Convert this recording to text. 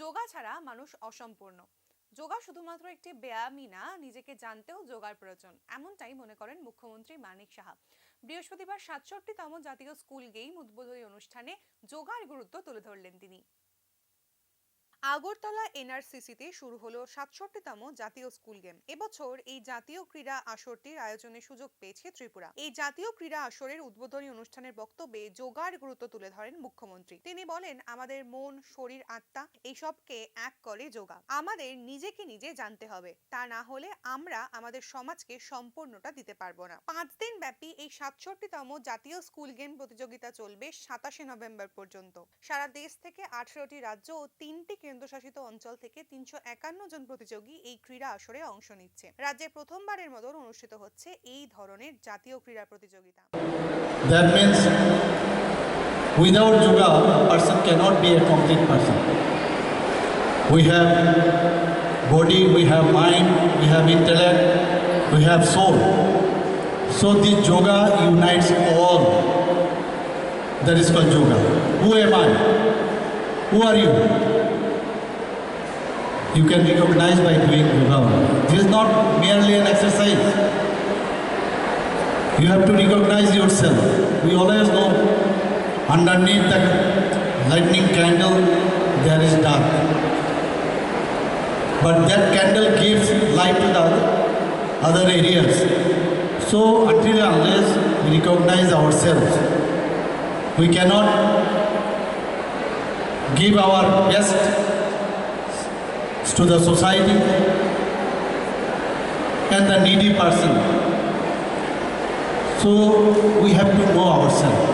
যোগা ছাড়া মানুষ অসম্পূর্ণ। যোগা শুধুমাত্র একটি ব্যায়ামই না, নিজেকে জানতেও যোগার প্রয়োজন, এমনটাই মনে করেন মুখ্যমন্ত্রী মানিক সাহা। বৃহস্পতিবার ৬৭তম জাতীয় স্কুল গেম উদ্বোধনী অনুষ্ঠানে যোগার গুরুত্ব তুলে ধরলেন তিনি। আগরতলা এনআরসিসিতে শুরু হলো ৬৭তম জাতীয় স্কুল গেম। এবছর এই জাতীয় ক্রীড়া আসরটির আয়োজনের সুযোগ পেয়েছে ত্রিপুরা। এই জাতীয় ক্রীড়া আসরের উদ্বোধনী অনুষ্ঠানের বক্তব্যে যোগার গুরুত্ব তুলে ধরেন মুখ্যমন্ত্রী। তিনি বলেন, আমাদের মন, শরীর, আত্মা এইসবকে এক করে যোগা। আমাদের নিজেকে নিজে জানতে হবে, তা না হলে আমরা আমাদের সমাজকে সম্পূর্ণটা দিতে পারবো না। ৫ দিন ব্যাপী এই ৬৭তম জাতীয় স্কুল গেম প্রতিযোগিতা চলবে ২৭শে নভেম্বর পর্যন্ত। সারা দেশ থেকে ১৮টি রাজ্য ও ৩টি কেন্দ্রশাসিত অঞ্চল থেকে ৩৫১ জন প্রতিযোগী এই ক্রীড়া আসরে অংশ নিচ্ছে। রাজ্যে প্রথমবারের মতো অনুষ্ঠিত হচ্ছে এই ধরনের জাতীয় ক্রীড়া প্রতিযোগিতা। That means without yoga, a person cannot be a complete person. We have body, we have mind, we have intellect, we have soul. So this yoga unites all. That is called yoga. Who am I? Who are you? You can recognize by doing yoga. This is not merely an exercise. You have to recognize yourself. We always know underneath the lightning candle there is dark. But that candle gives light to the other areas. So until and unless we recognize ourselves, we cannot give our best to the society and the needy person. So we have to know ourselves.